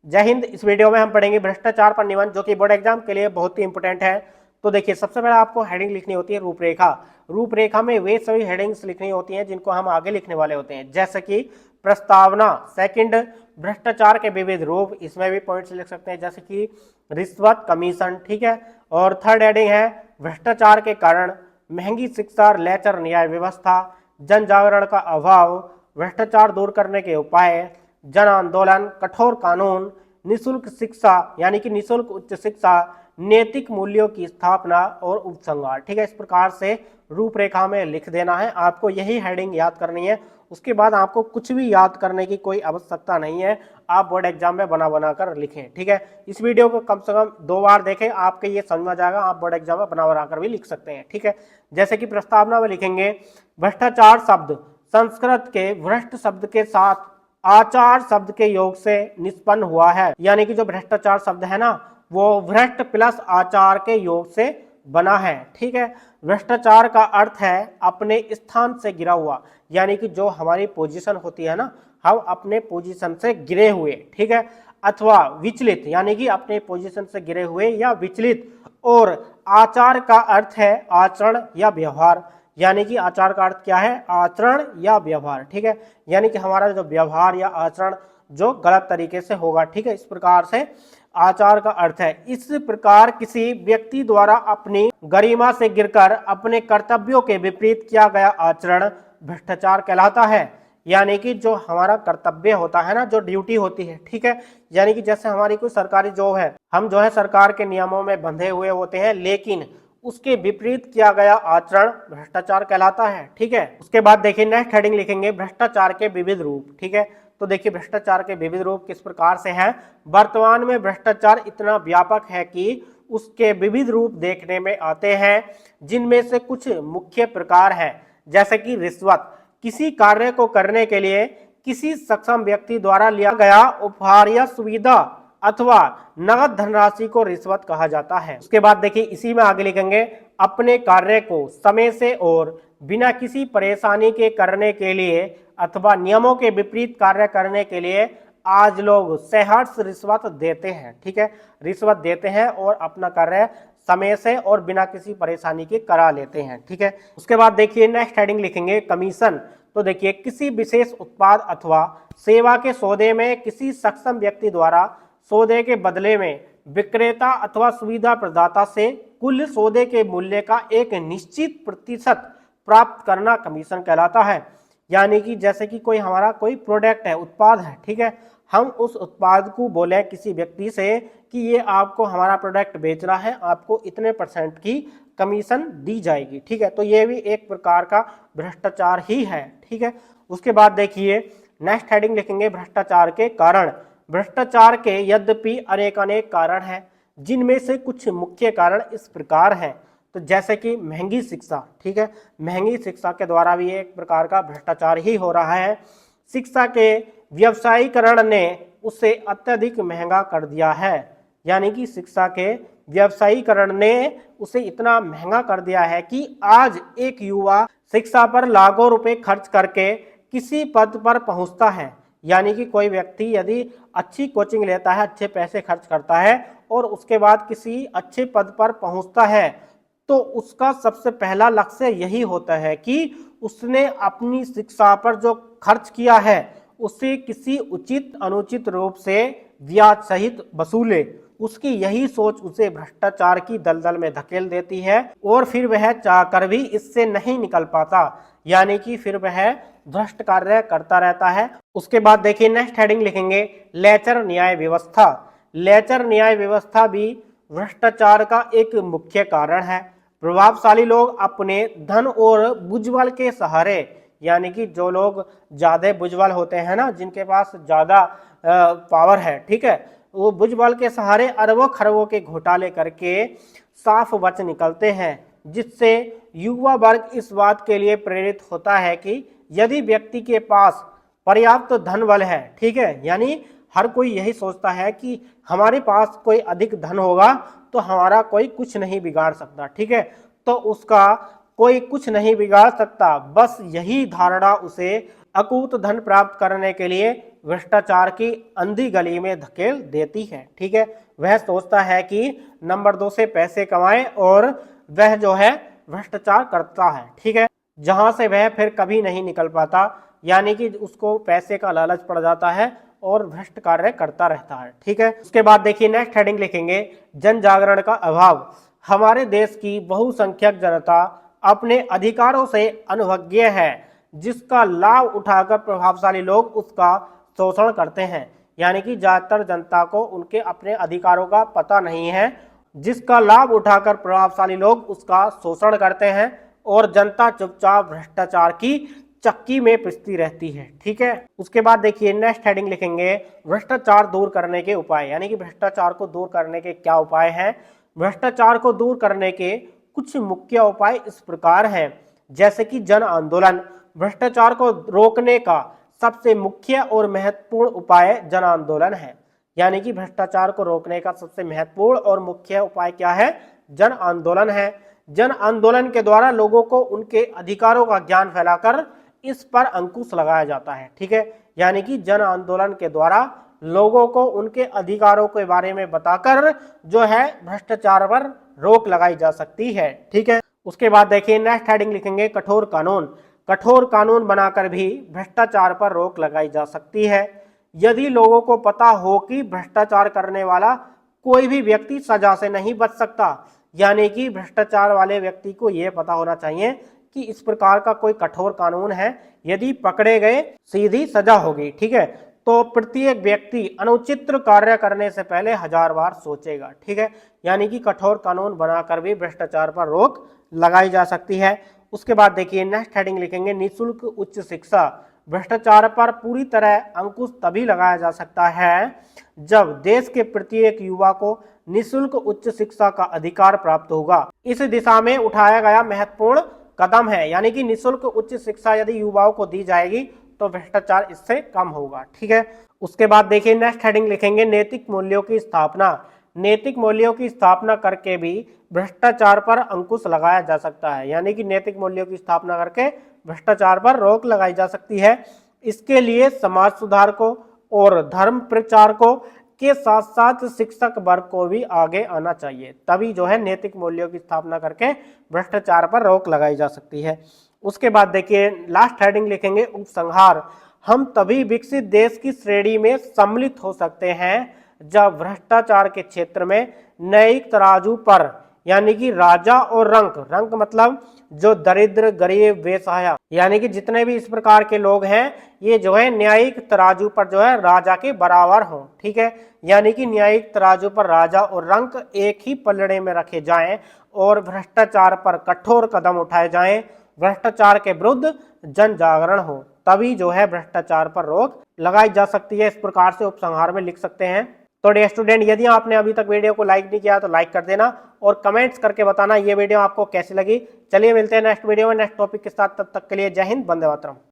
जय हिंद। इस वीडियो में हम पढ़ेंगे भ्रष्टाचार पर निबंध, जो कि बोर्ड एग्जाम के लिए बहुत ही इंपॉर्टेंट है। तो देखिए, सबसे पहले आपको हेडिंग लिखनी होती है रूपरेखा। रूपरेखा में वे सभी हेडिंग्स लिखनी होती हैं जिनको हम आगे लिखने वाले होते हैं, जैसे कि प्रस्तावना, सेकंड भ्रष्टाचार के विविध रूप, इसमें भी पॉइंट्स लिख सकते हैं जैसे कि रिश्वत, कमीशन, ठीक है। और थर्ड हेडिंग है भ्रष्टाचार के कारण, महंगी शिक्षा, लेचर न्याय व्यवस्था, जन जागरण का अभाव, भ्रष्टाचार दूर करने के उपाय, जन आंदोलन, कठोर कानून, निशुल्क शिक्षा यानी कि निशुल्क उच्च शिक्षा, नैतिक मूल्यों की स्थापना और उपसंहार। ठीक है, इस प्रकार से रूपरेखा में लिख देना है। आपको यही हेडिंग याद करनी है, उसके बाद आपको कुछ भी याद करने की कोई आवश्यकता नहीं है। आप बोर्ड एग्जाम में बना बना कर लिखें। ठीक है, इस वीडियो को कम से कम 2 बार देखें, आपके ये समझ में आ जाएगा। आप बोर्ड एग्जाम में बना बना कर भी लिख सकते हैं। ठीक है, जैसे कि प्रस्तावना में लिखेंगे भ्रष्टाचार शब्द संस्कृत के भ्रष्ट शब्द के साथ आचार शब्द के योग से निष्पन्न हुआ है, यानी कि जो भ्रष्टाचार शब्द है ना, वो भ्रष्ट प्लस आचार के योग से बना है। ठीक है, भ्रष्टाचार का अर्थ है अपने स्थान से गिरा हुआ, यानी कि जो हमारी पोजीशन होती है ना, हम अपने पोजीशन से गिरे हुए। ठीक है, अथवा विचलित, यानी कि अपने पोजीशन से गिरे हुए या विचलित। और आचार का अर्थ है आचरण या व्यवहार, यानी कि आचार का अर्थ क्या है, आचरण या व्यवहार। ठीक है, यानी कि हमारा जो व्यवहार या आचरण जो गलत तरीके से होगा। ठीक है, इस प्रकार से आचार का अर्थ है। इस प्रकार किसी व्यक्ति द्वारा अपनी गरिमा से गिरकर अपने कर्तव्यों के विपरीत किया गया आचरण भ्रष्टाचार कहलाता है। यानी कि जो हमारा कर्तव्य होता है ना, जो ड्यूटी होती है, ठीक है, यानी कि जैसे हमारी कोई सरकारी जॉब है, हम जो है सरकार के नियमों में बंधे हुए होते हैं, लेकिन उसके विपरीत किया गया आचरण भ्रष्टाचार कहलाता है। ठीक है, उसके बाद देखिए नेक्स्ट हेडिंग लिखेंगे भ्रष्टाचार के विविध रूप। ठीक है, तो देखिए भ्रष्टाचार के विविध रूप किस प्रकार से हैं। वर्तमान में भ्रष्टाचार इतना व्यापक है कि उसके विविध रूप देखने में आते हैं, जिनमें से कुछ मुख्य प्रकार हैं, जैसे कि रिश्वत, किसी कार्य को करने के लिए किसी सक्षम व्यक्ति द्वारा लिया गया उपहार या सुविधा अथवा नगद धनराशि को रिश्वत कहा जाता है। उसके बाद देखिए इसी में आगे लिखेंगे अपने कार्य को समय से और बिना किसी परेशानी के करने के लिए अथवा नियमों के विपरीत कार्य करने के लिए आज लोग सहर्ष रिश्वत देते हैं। ठीक है, रिश्वत देते हैं और अपना कार्य समय से और बिना किसी परेशानी के करा लेते हैं। ठीक है, उसके बाद देखिए नेक्स्ट हेडिंग लिखेंगे कमीशन। तो देखिए किसी विशेष उत्पाद अथवा सेवा के सौदे में किसी सक्षम व्यक्ति द्वारा सौदे के बदले में विक्रेता अथवा सुविधा प्रदाता से कुल सौदे के मूल्य का एक निश्चित प्रतिशत प्राप्त करना कमीशन कहलाता है। यानी कि जैसे कि कोई हमारा कोई प्रोडक्ट है, उत्पाद है, ठीक है, हम उस उत्पाद को बोले किसी व्यक्ति से कि ये आपको हमारा प्रोडक्ट बेचना है, आपको इतने % की कमीशन दी जाएगी। ठीक है, तो ये भी एक प्रकार का भ्रष्टाचार ही है। ठीक है, उसके बाद देखिए नेक्स्ट हेडिंग लिखेंगे भ्रष्टाचार के कारण। भ्रष्टाचार के यद्यपि अनेक कारण हैं, जिनमें से कुछ मुख्य कारण इस प्रकार हैं। तो जैसे कि महंगी शिक्षा, ठीक है, महंगी शिक्षा के द्वारा भी एक प्रकार का भ्रष्टाचार ही हो रहा है। शिक्षा के व्यवसायीकरण ने उसे अत्यधिक महंगा कर दिया है, यानी कि शिक्षा के व्यवसायीकरण ने उसे इतना महंगा कर दिया है कि आज एक युवा शिक्षा पर लाखों रुपए खर्च करके किसी पद पर पहुंचता है। यानी कि कोई व्यक्ति यदि अच्छी कोचिंग लेता है, अच्छे पैसे खर्च करता है और उसके बाद किसी अच्छे पद पर पहुंचता है, तो उसका सबसे पहला लक्ष्य यही होता है कि उसने अपनी शिक्षा पर जो खर्च किया है उसे किसी उचित अनुचित रूप से ब्याज सहित वसूले। उसकी यही सोच उसे भ्रष्टाचार की दलदल में धकेल देती है और फिर वह चाहकर भी इससे नहीं निकल पाता, यानी कि फिर वह भ्रष्ट कार्य करता रहता है। उसके बाद देखिए नेक्स्ट हेडिंग लिखेंगे लेचर न्याय व्यवस्था। लेचर न्याय व्यवस्था भी भ्रष्टाचार का एक मुख्य कारण है। प्रभावशाली लोग अपने धन और बुझबल के सहारे, यानी कि जो लोग ज्यादा बुझबल होते हैं ना, जिनके पास ज्यादा पावर है, ठीक है, वो बुझबल के सहारे अरबों खरबों के घोटाले करके साफ बच निकलते हैं, जिससे युवा वर्ग इस बात के लिए प्रेरित होता है कि यदि व्यक्ति के पास पर्याप्त धन बल है, ठीक है, यानी हर कोई यही सोचता है कि हमारे पास कोई अधिक धन होगा तो हमारा कोई कुछ नहीं बिगाड़ सकता। ठीक है, तो उसका कोई कुछ नहीं बिगाड़ सकता, बस यही धारणा उसे अकूत धन प्राप्त करने के लिए भ्रष्टाचार की अंधी गली में धकेल देती है। ठीक है, वह सोचता है कि नंबर 2 से पैसे कमाए और वह जो है भ्रष्टाचार करता है। ठीक है, जहां से वह फिर कभी नहीं निकल पाता, यानी कि उसको पैसे का लालच पड़ जाता है और भ्रष्ट कार्य करता रहता है। ठीक है, उसके बाद देखिए नेक्स्ट हेडिंग लिखेंगे जन जागरण का अभाव। हमारे देश की बहुसंख्यक जनता अपने अधिकारों से अनभिज्ञ है, जिसका लाभ उठाकर प्रभावशाली लोग उसका शोषण करते हैं। यानी कि ज्यादातर जनता को उनके अपने अधिकारों का पता नहीं है, जिसका लाभ उठाकर प्रभावशाली लोग उसका शोषण करते हैं और जनता चुपचाप भ्रष्टाचार की चक्की में पिसती रहती है। ठीक है, उसके बाद देखिए नेक्स्ट हेडिंग लिखेंगे भ्रष्टाचार दूर करने के उपाय। यानी कि भ्रष्टाचार को दूर करने के क्या उपाय हैं। भ्रष्टाचार को दूर करने के कुछ मुख्य उपाय इस प्रकार हैं, जैसे कि जन आंदोलन। भ्रष्टाचार को रोकने का सबसे मुख्य और महत्वपूर्ण उपाय जन आंदोलन है। यानी कि भ्रष्टाचार को रोकने का सबसे महत्वपूर्ण और मुख्य उपाय क्या है, जन आंदोलन है। जन आंदोलन के द्वारा लोगों को उनके अधिकारों का ज्ञान फैलाकर इस पर अंकुश लगाया जाता है। ठीक है, यानी कि जन आंदोलन के द्वारा लोगों को उनके अधिकारों के बारे में बताकर जो है भ्रष्टाचार पर रोक लगाई जा सकती है। ठीक है, उसके बाद देखिए नेक्स्ट हेडिंग लिखेंगे कठोर कानून। कठोर कानून बनाकर भी भ्रष्टाचार पर रोक लगाई जा सकती है। यदि लोगों को पता हो कि भ्रष्टाचार करने वाला कोई भी व्यक्ति सजा से नहीं बच सकता, यानी कि भ्रष्टाचार वाले व्यक्ति को यह पता होना चाहिए कि इस प्रकार का कोई कठोर कानून है, यदि पकड़े गए सीधी सजा होगी। ठीक है, तो प्रत्येक व्यक्ति अनुचित कार्य करने से पहले 1000 बार सोचेगा। ठीक है, यानी कि कठोर कानून बनाकर भी भ्रष्टाचार पर रोक लगाई जा सकती है। उसके बाद देखिए नेक्स्ट हेडिंग लिखेंगे निःशुल्क उच्च शिक्षा। भ्रष्टाचार पर पूरी तरह अंकुश तभी लगाया जा सकता है जब देश के प्रत्येक युवा को निःशुल्क उच्च शिक्षा का अधिकार प्राप्त होगा। इस दिशा में उठाया गया महत्वपूर्ण कदम है। यानी कि निःशुल्क उच्च शिक्षा यदि युवाओं को दी जाएगी तो भ्रष्टाचार इससे कम होगा। ठीक है, उसके बाद देखिए नेक्स्ट हेडिंग लिखेंगे नैतिक मूल्यों की स्थापना। नैतिक मूल्यों की स्थापना करके भी भ्रष्टाचार पर अंकुश लगाया जा सकता है। यानी कि नैतिक मूल्यों की स्थापना करके भ्रष्टाचार पर रोक लगाई जा सकती है। इसके लिए समाज सुधारकों और धर्म प्रचारकों के साथ साथ शिक्षक वर्ग को भी आगे आना चाहिए, तभी जो है नैतिक मूल्यों की स्थापना करके भ्रष्टाचार पर रोक लगाई जा सकती है। उसके बाद देखिए लास्ट हेडिंग लिखेंगे उपसंहार। हम तभी विकसित देश की श्रेणी में सम्मिलित हो सकते हैं जब भ्रष्टाचार के क्षेत्र में न्यायिक तराजू पर, यानी कि राजा और रंक मतलब जो दरिद्र गरीब बेसहारा, यानी कि जितने भी इस प्रकार के लोग हैं, ये जो है न्यायिक तराजू पर जो है राजा के बराबर हों। ठीक है, यानी कि न्यायिक तराजू पर राजा और रंक एक ही पलड़े में रखे जाएं और भ्रष्टाचार पर कठोर कदम उठाए जाएं, भ्रष्टाचार के विरुद्ध जन जागरण हो, तभी जो है भ्रष्टाचार पर रोक लगाई जा सकती है। इस प्रकार से उपसंहार में लिख सकते हैं। तो डियर स्टूडेंट, यदि आपने अभी तक वीडियो को लाइक नहीं किया तो लाइक कर देना और कमेंट्स करके बताना ये वीडियो आपको कैसी लगी। चलिए मिलते हैं नेक्स्ट वीडियो में नेक्स्ट टॉपिक के साथ, तब तक के लिए जय हिंद, वंदे मातरम।